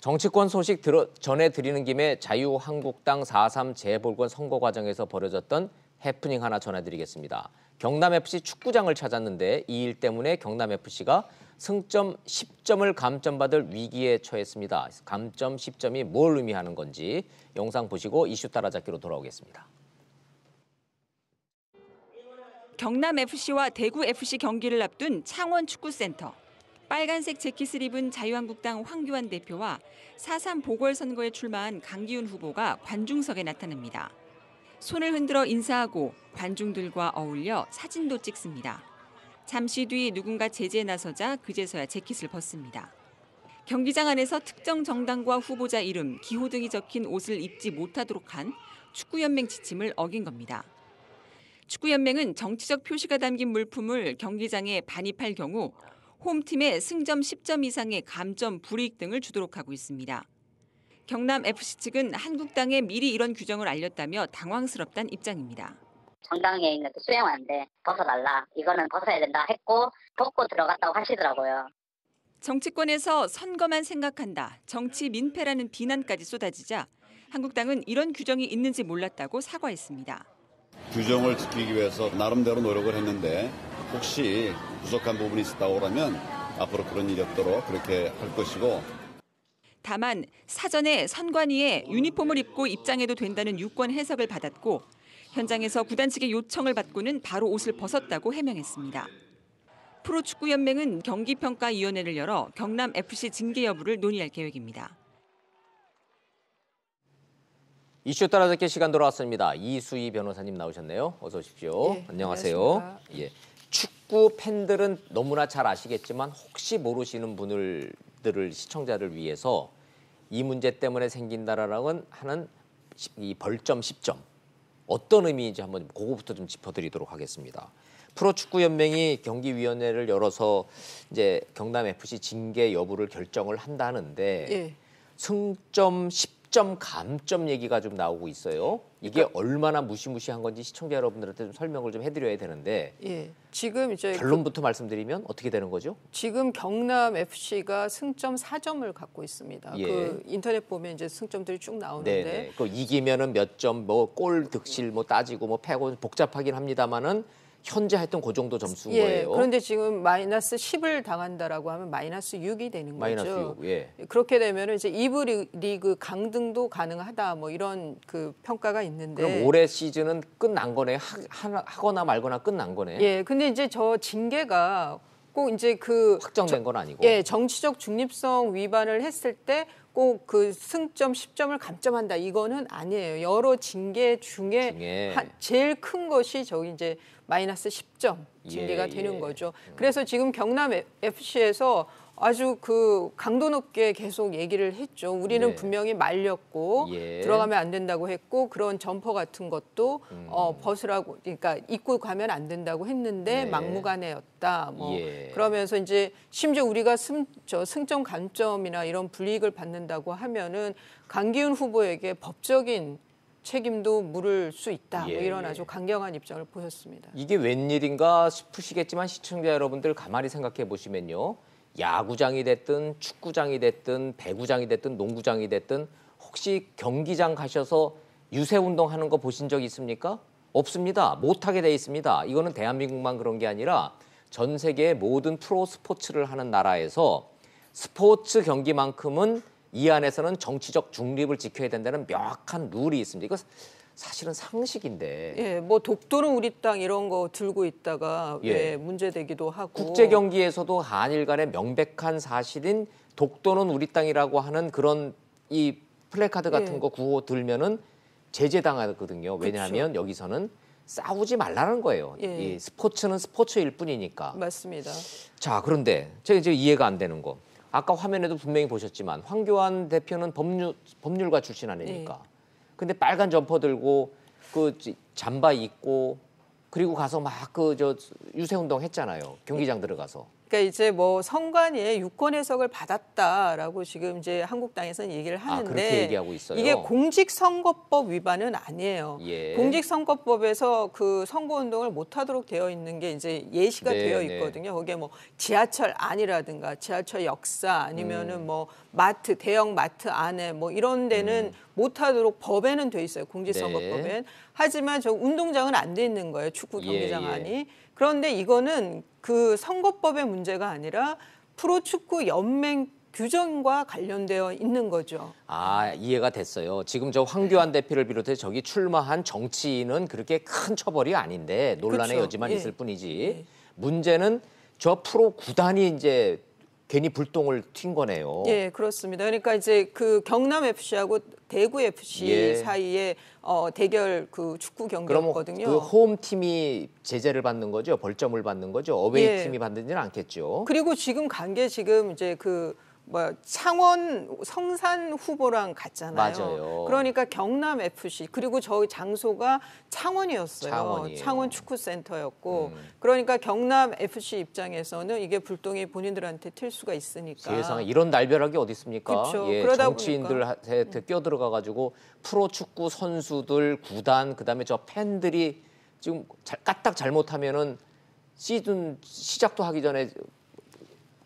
정치권 소식 전해드리는 김에 자유한국당 4.3 재보궐 선거 과정에서 벌어졌던 해프닝 하나 전해드리겠습니다. 경남FC 축구장을 찾았는데 이 일 때문에 경남FC가 승점 10점을 감점받을 위기에 처했습니다. 감점 10점이 뭘 의미하는 건지 영상 보시고 이슈 따라잡기로 돌아오겠습니다. 경남FC와 대구FC 경기를 앞둔 창원축구센터. 빨간색 재킷을 입은 자유한국당 황교안 대표와 4.3 보궐선거에 출마한 강기훈 후보가 관중석에 나타납니다. 손을 흔들어 인사하고 관중들과 어울려 사진도 찍습니다. 잠시 뒤 누군가 제지에 나서자 그제서야 재킷을 벗습니다. 경기장 안에서 특정 정당과 후보자 이름, 기호 등이 적힌 옷을 입지 못하도록 한 축구연맹 지침을 어긴 겁니다. 축구연맹은 정치적 표시가 담긴 물품을 경기장에 반입할 경우 홈팀에 승점 10점 이상의 감점, 불이익 등을 주도록 하고 있습니다. 경남FC 측은 한국당에 미리 이런 규정을 알렸다며 당황스럽다는 입장입니다. 정당에 있는 수행하는데 벗어달라, 이거는 벗어야 된다 했고 벗고 들어갔다고 하시더라고요. 정치권에서 선거만 생각한다, 정치 민폐라는 비난까지 쏟아지자 한국당은 이런 규정이 있는지 몰랐다고 사과했습니다. 규정을 지키기 위해서 나름대로 노력을 했는데 혹시 부족한 부분이 있었다고 하면 앞으로 그런 일이 없도록 그렇게 할 것이고. 다만 사전에 선관위에 유니폼을 입고 입장해도 된다는 유권 해석을 받았고 현장에서 구단 측의 요청을 받고는 바로 옷을 벗었다고 해명했습니다. 프로축구연맹은 경기평가위원회를 열어 경남FC 징계 여부를 논의할 계획입니다. 이슈 따라잡기 시간 돌아왔습니다. 이수희 변호사님 나오셨네요. 어서 오십시오. 네, 안녕하세요. 예. 축구 팬들은 너무나 잘 아시겠지만 혹시 모르시는 분들을 시청자를 위해서 이 문제 때문에 생긴다라는 하는 이 벌점 10점 어떤 의미인지 한번 그거부터 좀 짚어드리도록 하겠습니다. 프로축구연맹이 경기위원회를 열어서 이제 경남FC 징계 여부를 결정을 한다는데 예. 승점 10점 감점 얘기가 좀 나오고 있어요. 이게 얼마나 무시무시한 건지 시청자 여러분들한테 좀 설명을 좀 해드려야 되는데 예. 지금 이제 결론부터 말씀드리면 어떻게 되는 거죠? 지금 경남FC가 승점 4점을 갖고 있습니다. 예. 그 인터넷 보면 이제 승점들이 쭉 나오는데 네네. 그 이기면은 몇 점, 뭐 골 득실 뭐 따지고 뭐 패고 복잡하긴 합니다만은 현재 하여튼 그 정도 점수인 예. 거예요. 그런데 지금 마이너스 10을 당한다라고 하면 마이너스 6이 되는 거죠. 마이너스 6. 예. 그렇게 되면은 이제 2부 리그 강등도 가능하다 뭐 이런 그 평가가 있는데. 그럼 올해 시즌은 끝난 거네. 하거나 말거나 끝난 거네. 예. 근데 이제 저 징계가 꼭 이제 그 확정된 건 아니고. 예, 정치적 중립성 위반을 했을 때 꼭 그 승점 10점을 감점한다 이거는 아니에요. 여러 징계 중에 제일 큰 것이 저기 이제 마이너스 10점 징계가 되는 거죠. 그래서 지금 경남 FC에서 아주 그 강도 높게 계속 얘기를 했죠. 우리는 분명히 말렸고 들어가면 안 된다고 했고 그런 점퍼 같은 것도 벗으라고 그러니까 입고 가면 안 된다고 했는데 막무가내였다. 뭐 그러면서 이제 심지어 우리가 승점 감점이나 이런 불이익을 받는다고 하면은 강기훈 후보에게 법적인 책임도 물을 수 있다. 뭐 이런 아주 강경한 입장을 보였습니다. 이게 웬일인가 싶으시겠지만 시청자 여러분들 가만히 생각해 보시면요. 야구장이 됐든 축구장이 됐든 배구장이 됐든 농구장이 됐든 혹시 경기장 가셔서 유세운동 하는 거 보신 적 있습니까? 없습니다. 못하게 돼 있습니다. 이거는 대한민국만 그런 게 아니라 전 세계의 모든 프로 스포츠를 하는 나라에서 스포츠 경기만큼은 이 안에서는 정치적 중립을 지켜야 된다는 명확한 룰이 있습니다. 이거 사실은 상식인데. 예, 뭐 독도는 우리 땅 이런 거 들고 있다가 문제되기도 하고. 국제 경기에서도 한일 간의 명백한 사실인 독도는 우리 땅이라고 하는 그런 이 플래카드 같은 거 구호 들면은 제재당하거든요. 왜냐하면 여기서는 싸우지 말라는 거예요. 이 스포츠는 스포츠일 뿐이니까. 맞습니다. 자, 그런데 제가 이제 이해가 안 되는 거. 아까 화면에도 분명히 보셨지만 황교안 대표는 법률가 출신 아닙니까? 근데 빨간 점퍼 들고 그 잠바 입고 그리고 가서 막 그 유세운동 했잖아요. 경기장 들어가서. 그러니까 이제 뭐 선관위의 유권 해석을 받았다라고 지금 이제 한국당에서는 얘기를 하는데 그렇게 얘기하고 있어요. 이게 공직선거법 위반은 아니에요. 예. 공직선거법에서 그 선거운동을 못하도록 되어 있는 게 이제 예시가 네, 되어 네. 있거든요. 거기에 뭐 지하철 안이라든가 지하철 역사 아니면은 뭐 마트 대형 마트 안에 뭐 이런 데는 못하도록 법에는 돼 있어요. 공직선거법엔. 네. 하지만 저 운동장은 안 돼 있는 거예요. 축구 경기장 예, 예. 안이. 그런데 이거는 그 선거법의 문제가 아니라 프로축구 연맹 규정과 관련되어 있는 거죠. 이해가 됐어요. 지금 저 황교안 대표를 비롯해 저기 출마한 정치인은 그렇게 큰 처벌이 아닌데 논란의 그렇죠. 여지만 예. 있을 뿐이지. 예. 문제는 저 프로 구단이 이제 괜히 불똥을 튄 거네요. 예, 그렇습니다. 그러니까 이제 그 경남 FC하고 대구 FC 예. 사이에 대결 그 축구 그럼 경기였거든요. 그 홈 팀이 제재를 받는 거죠? 벌점을 받는 거죠? 어웨이 예. 팀이 받는지는 않겠죠. 그리고 지금 간 게 지금 이제 그 창원 성산 후보랑 같잖아요. 맞아요. 그러니까 경남 FC 그리고 저희 장소가 창원이었어요. 창원이에요. 창원 축구센터였고 그러니까 경남 FC 입장에서는 이게 불똥이 본인들한테 튈 수가 있으니까. 세상에 이런 날벼락이 어디 있습니까? 그렇죠. 예, 그러다 정치인들한테 껴들어가 가지고 프로축구 선수들, 구단, 그다음에 저 팬들이 지금 까딱 잘못하면은 시즌 시작도 하기 전에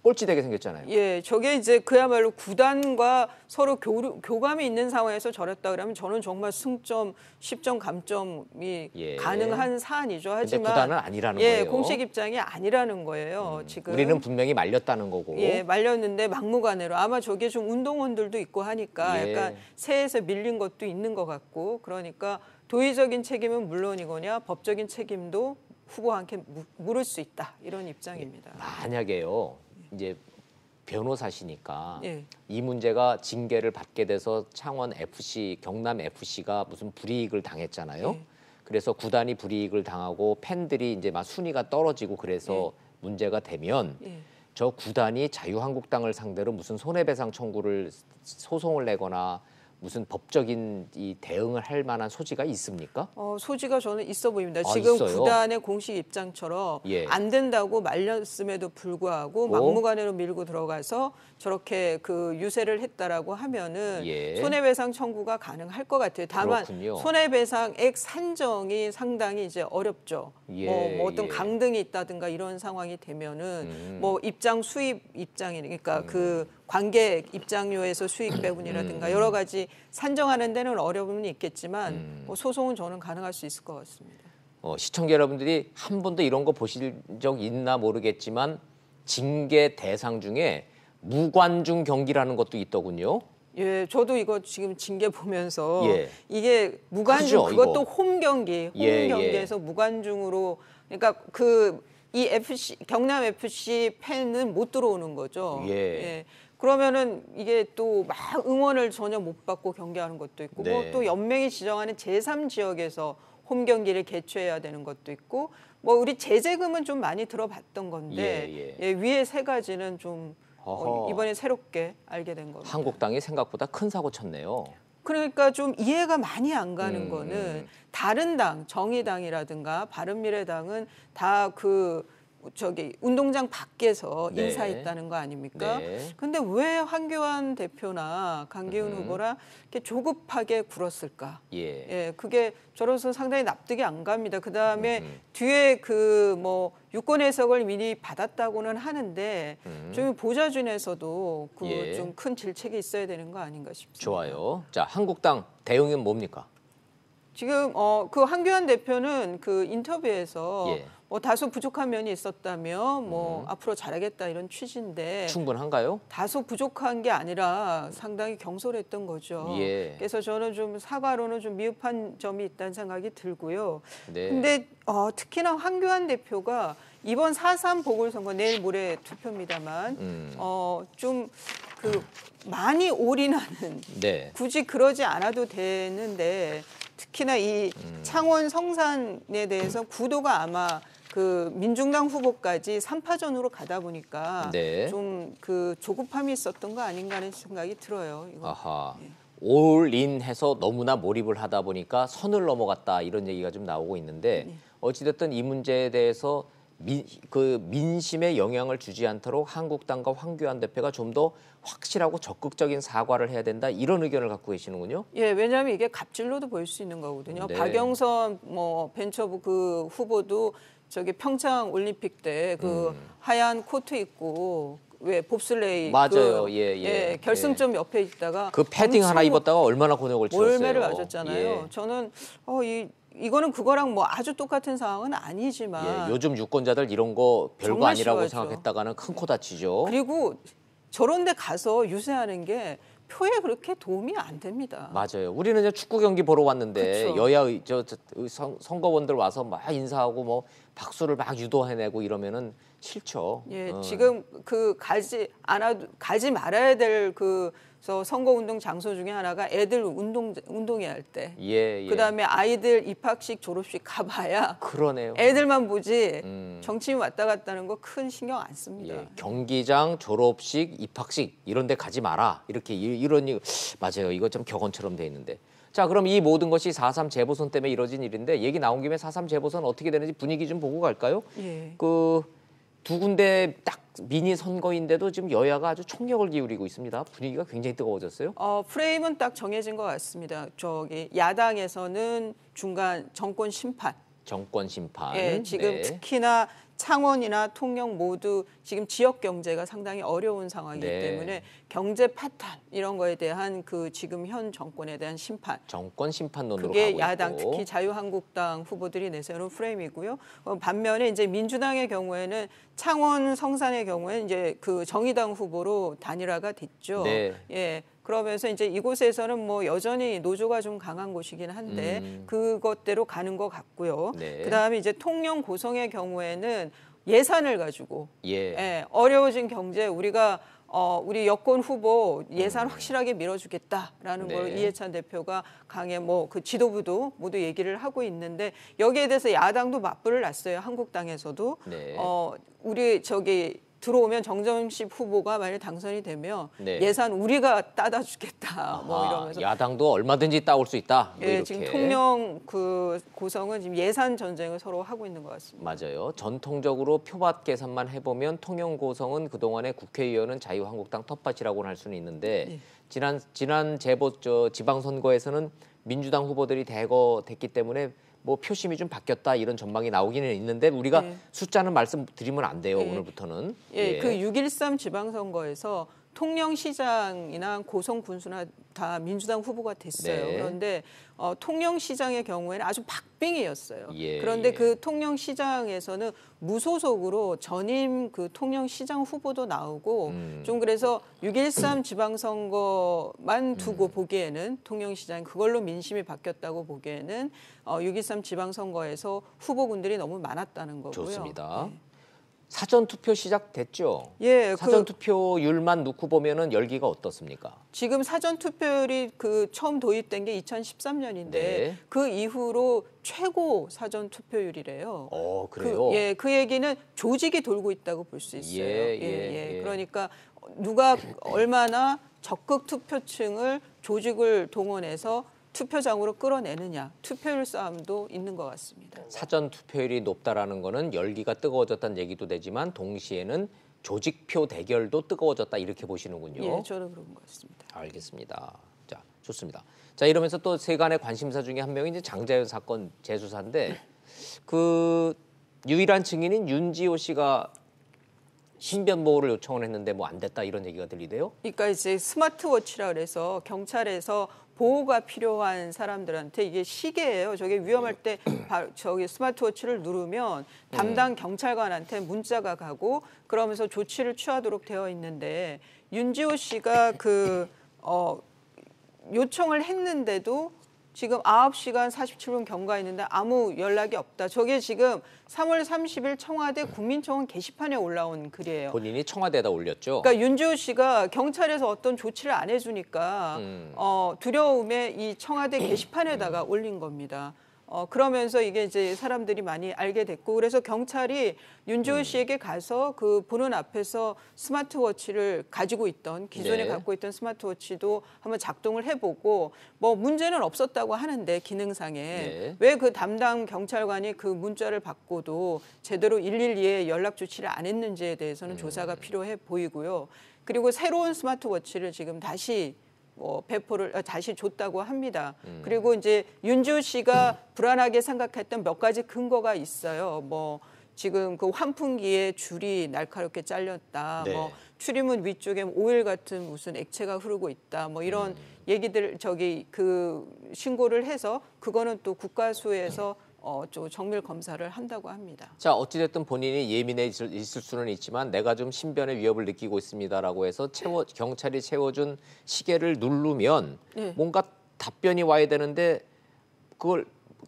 꼴찌되게 생겼잖아요. 예, 저게 이제 그야말로 구단과 서로 교감이 있는 상황에서 저랬다 그러면 저는 정말 승점, 10점 감점이 예. 가능한 사안이죠. 근데 하지만 구단은 아니라는 예, 거예요. 공식 입장이 아니라는 거예요. 지금 우리는 분명히 말렸다는 거고. 예, 말렸는데 막무가내로 아마 저게 좀 운동원들도 있고 하니까 예. 약간 세에서 밀린 것도 있는 것 같고 그러니까 도의적인 책임은 물론이거냐 법적인 책임도 후보한테 물을 수 있다 이런 입장입니다. 만약에요. 이제 변호사시니까 예. 이 문제가 징계를 받게 돼서 창원 FC, 경남 FC가 무슨 불이익을 당했잖아요. 예. 그래서 구단이 불이익을 당하고 팬들이 이제 막 순위가 떨어지고 그래서 문제가 되면 예. 저 구단이 자유한국당을 상대로 무슨 손해배상 청구를 소송을 내거나 무슨 법적인 이 대응을 할 만한 소지가 있습니까? 소지가 저는 있어 보입니다. 아, 지금 있어요? 구단의 공식 입장처럼 예. 안 된다고 말렸음에도 불구하고 막무가내로 밀고 들어가서 저렇게 그 유세를 했다라고 하면은 예. 손해배상 청구가 가능할 것 같아요. 다만 그렇군요. 손해배상액 산정이 상당히 이제 어렵죠. 예, 뭐 어떤 예. 강등이 있다든가 이런 상황이 되면은 뭐 입장 수입 입장이니까 그 관객 입장료에서 수익 배분이라든가 여러 가지 산정하는 데는 어려움이 있겠지만 뭐 소송은 저는 가능할 수 있을 것 같습니다. 시청자 여러분들이 한 번도 이런 거 보실 적 있나 모르겠지만 징계 대상 중에 무관중 경기라는 것도 있더군요. 예, 저도 이거 지금 징계 보면서 예. 이게 무관중 크죠, 그것도 이거. 홈 예, 경기에서 무관중으로 그러니까 이 FC 경남 FC 팬은 못 들어오는 거죠. 예. 그러면은 이게 또 막 응원을 전혀 못 받고 경기하는 것도 있고 네. 뭐 또 연맹이 지정하는 제3지역에서 홈 경기를 개최해야 되는 것도 있고 뭐 우리 제재금은 좀 많이 들어봤던 건데 위에 세 가지는 좀 이번에 새롭게 알게 된 겁니다. 한국당이 생각보다 큰 사고 쳤네요. 그러니까 좀 이해가 많이 안 가는 거는 다른 당, 정의당이라든가 바른미래당은 다 운동장 밖에서 네. 인사했다는 거 아닙니까? 네. 근데 왜 황교안 대표나 강기훈 후보라 이렇게 조급하게 굴었을까? 예. 그게 저로서 상당히 납득이 안 갑니다. 그 다음에 뒤에 그 뭐 유권 해석을 미리 받았다고는 하는데 좀 보좌진에서도 예. 좀 큰 질책이 있어야 되는 거 아닌가 싶습니다. 좋아요. 자, 한국당 대응은 뭡니까? 지금 그 황교안 대표는 그 인터뷰에서 예. 뭐 다소 부족한 면이 있었다며 뭐 앞으로 잘하겠다 이런 취지인데 충분한가요? 다소 부족한 게 아니라 상당히 경솔했던 거죠. 예. 그래서 저는 좀 사과로는 좀 미흡한 점이 있다는 생각이 들고요. 네. 근데 특히나 황교안 대표가 이번 4.3 보궐선거 내일 모레 투표입니다만 좀 많이 올인하는 네. 굳이 그러지 않아도 되는데 특히나 이 창원 성산에 대해서 구도가 아마 그 민중당 후보까지 3파전으로 가다 보니까 네. 좀 그 조급함이 있었던 거 아닌가 하는 생각이 들어요. 이거. 아하. 올인해서 너무나 몰입을 하다 보니까 선을 넘어갔다 이런 얘기가 좀 나오고 있는데 어찌됐든 이 문제에 대해서 민심에 영향을 주지 않도록 한국당과 황교안 대표가 좀 더 확실하고 적극적인 사과를 해야 된다 이런 의견을 갖고 계시는군요. 예, 왜냐하면 이게 갑질로도 보일 수 있는 거거든요. 네. 박영선 벤처부 그 후보도 저기 평창 올림픽 때 그 하얀 코트 입고 왜 봅슬레이 맞아요. 결승점 옆에 있다가 그 패딩 하나 입었다가 얼마나 곤욕을 치렀어요. 몰매를 맞았잖아요. 예. 저는 이거는 그거랑 뭐 아주 똑같은 상황은 아니지만 요즘 유권자들 이런 거 별거 정말 아니라고 싫어하죠. 생각했다가는 큰 코 다치죠. 그리고 저런 데 가서 유세하는 게 표에 그렇게 도움이 안 됩니다. 맞아요. 우리는 이제 축구 경기 보러 왔는데 그쵸. 여야 선거원들 와서 막 인사하고 뭐 박수를 막 유도해내고 이러면은 싫죠. 예, 지금 그 가지 말아야 될 그 선거운동 장소 중에 하나가 애들 운동회 할 때. 예. 그다음에 아이들 입학식 졸업식 가봐야 그러네요. 애들만 보지 정치인 왔다 갔다 하는 거 큰 신경 안 씁니다. 예, 경기장, 졸업식, 입학식 이런 데 가지 마라. 이렇게 이런 맞아요. 이거 좀 격언처럼 돼 있는데. 자, 그럼 이 모든 것이 4.3 재보선 때문에 이뤄진 일인데 얘기 나온 김에 4.3 재보선 어떻게 되는지 분위기 좀 보고 갈까요? 예. 두 군데 딱 미니 선거인데도 지금 여야가 아주 총력을 기울이고 있습니다. 분위기가 굉장히 뜨거워졌어요. 프레임은 딱 정해진 것 같습니다. 저기 야당에서는 중간 정권 심판. 정권 심판. 예, 지금 네. 특히나 창원이나 통영 모두 지금 지역 경제가 상당히 어려운 상황이기 네. 때문에 경제 파탄 이런 거에 대한 그 지금 현 정권에 대한 심판. 정권 심판론으로 그게 가고 야당 있고. 특히 자유한국당 후보들이 내세우는 프레임이고요. 반면에 이제 민주당의 경우에는 창원 성산의 경우에는 이제 그 정의당 후보로 단일화가 됐죠. 네. 예. 그러면서 이제 이곳에서는 뭐 여전히 노조가 좀 강한 곳이긴 한데 그것대로 가는 것 같고요. 네. 그다음에 이제 통영 고성의 경우에는 예산을 가지고 예. 어려워진 경제 우리가 우리 여권 후보 예산 확실하게 밀어주겠다라는 네. 걸 이해찬 대표가 강에 그 지도부도 모두 얘기를 하고 있는데 여기에 대해서 야당도 맞불을 놨어요. 한국당에서도 네. 우리 들어오면 정점식 후보가 만약 당선이 되면 네. 예산 우리가 따다 주겠다 이러면서 야당도 얼마든지 따올 수 있다. 뭐 예, 이렇게. 지금 통영 고성은 지금 예산 전쟁을 서로 하고 있는 것 같습니다. 맞아요. 전통적으로 표밭 계산만 해보면 통영 고성은 그동안의 국회의원은 자유한국당 텃밭이라고는 할 수는 있는데 지난 지방선거에서는 민주당 후보들이 대거 됐기 때문에 뭐 표심이 좀 바뀌었다 이런 전망이 나오기는 있는데 우리가 숫자는 말씀드리면 안 돼요. 오늘부터는. 그 6.13 지방선거에서 통영시장이나 고성군수나 다 민주당 후보가 됐어요. 네. 그런데 통영시장의 경우에는 아주 박빙이었어요. 예, 그런데 예. 그 통영시장에서는 무소속으로 전임 그 통영시장 후보도 나오고 좀 그래서 6.13 지방선거만 두고 보기에는 통영시장 그걸로 민심이 바뀌었다고 보기에는 6.13 지방선거에서 후보군들이 너무 많았다는 거고요. 좋습니다. 네. 사전 투표 시작됐죠? 예, 사전 투표율만 놓고 보면은 열기가 어떻습니까? 지금 사전 투표율이 처음 도입된 게 2013년인데 네. 그 이후로 최고 사전 투표율이래요. 그래요? 그 얘기는 조직이 돌고 있다고 볼 수 있어요. 예. 그러니까 누가 얼마나 적극 투표층을 조직을 동원해서 투표장으로 끌어내느냐 투표율 싸움도 있는 것 같습니다. 사전 투표율이 높다라는 거는 열기가 뜨거워졌다는 얘기도 되지만 동시에는 조직표 대결도 뜨거워졌다 이렇게 보시는군요. 예, 저는 그런 것 같습니다. 알겠습니다. 자, 좋습니다. 자, 이러면서 또 세간의 관심사 중에 한 명이 이제 장자연 사건 재수사인데 그 유일한 증인인 윤지호 씨가 신변 보호를 요청을 했는데 뭐 안 됐다 이런 얘기가 들리대요. 그러니까 이제 스마트워치라 그래서 경찰에서 보호가 필요한 사람들한테 이게 시계예요. 저게 위험할 때 저기 스마트워치를 누르면 담당 경찰관한테 문자가 가고 그러면서 조치를 취하도록 되어 있는데 윤지호 씨가 요청을 했는데도 지금 9시간 47분 경과했는데 아무 연락이 없다. 저게 지금 3월 30일 청와대 국민청원 게시판에 올라온 글이에요. 본인이 청와대에다 올렸죠. 그러니까 윤지호 씨가 경찰에서 어떤 조치를 안 해주니까 두려움에 이 청와대 게시판에다가 올린 겁니다. 그러면서 이게 이제 사람들이 많이 알게 됐고 그래서 경찰이 윤주호 씨에게 가서 그 보는 앞에서 스마트워치를 가지고 있던 기존에 네. 갖고 있던 스마트워치도 한번 작동을 해보고 뭐 문제는 없었다고 하는데 기능상에 네. 왜 그 담당 경찰관이 그 문자를 받고도 제대로 112에 연락 조치를 안 했는지에 대해서는 조사가 필요해 보이고요. 그리고 새로운 스마트워치를 지금 다시 배포를 다시 줬다고 합니다. 그리고 이제 윤주호 씨가 불안하게 생각했던 몇 가지 근거가 있어요. 뭐 지금 그 환풍기에 줄이 날카롭게 잘렸다. 네. 뭐 출입문 위쪽에 오일 같은 무슨 액체가 흐르고 있다. 뭐 이런 얘기들 그 신고를 해서 그거는 또 국가수에서 좀 정밀 검사를 한다고 합니다. 자, 어찌됐든 본인이 예민해 있을 수는 있지만 내가 좀 신변의 위협을 느끼고 있습니다라고 해서 경찰이 채워준 시계를 누르면 네. 뭔가 답변이 와야 되는데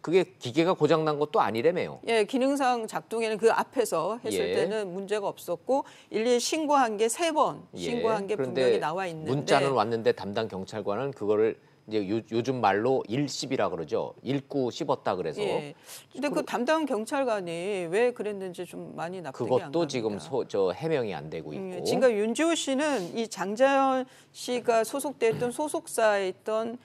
그게 기계가 고장난 것도 아니라며요. 예, 기능상 작동에는 그 앞에서 했을 예. 때는 문제가 없었고 112 신고한 게 3번 신고한 게 그런데 분명히 나와 있는데 문자는 왔는데 담당 경찰관은 그거를 이제 요즘 말로 일씹이라 그러죠. 읽고 씹었다 그래서. 예. 근데 그 담당 경찰관이 왜 그랬는지 좀 많이 납득이 안 갑니다. 그것도 지금 해명이 안 되고 있고. 지금 윤주호 씨는 이 장자연 씨가 소속됐던 소속사에 있던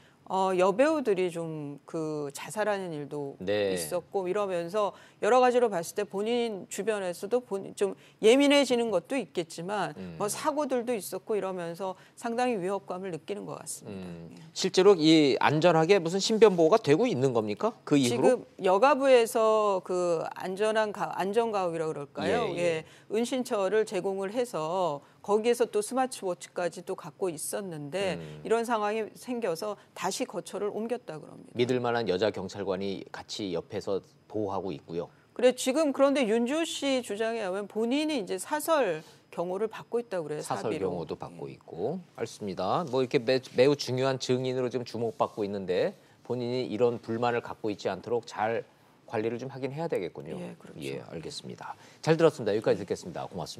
여배우들이 좀 그 자살하는 일도 네. 있었고 이러면서 여러 가지로 봤을 때 본인 주변에서도 좀 예민해지는 것도 있겠지만 뭐 사고들도 있었고 이러면서 상당히 위협감을 느끼는 것 같습니다. 실제로 이 안전하게 무슨 신변 보호가 되고 있는 겁니까? 그 이후로? 지금 여가부에서 그 안전가옥이라고 그럴까요? 예, 예. 예, 은신처를 제공을 해서 거기에서 또 스마트워치까지 또 갖고 있었는데 이런 상황이 생겨서 다시 거처를 옮겼다 그럽니다. 믿을 만한 여자 경찰관이 같이 옆에서 보호하고 있고요. 그래 지금 그런데 윤주호 씨 주장에 의하면 본인이 이제 사설 경호를 받고 있다고 그래요. 사설 사비로. 경호도 받고 있고. 알겠습니다. 뭐 이렇게 매우 중요한 증인으로 지금 주목받고 있는데 본인이 이런 불만을 갖고 있지 않도록 잘 관리를 좀 하긴 해야 되겠군요. 예, 그렇죠. 예, 알겠습니다. 잘 들었습니다. 여기까지 듣겠습니다. 고맙습니다.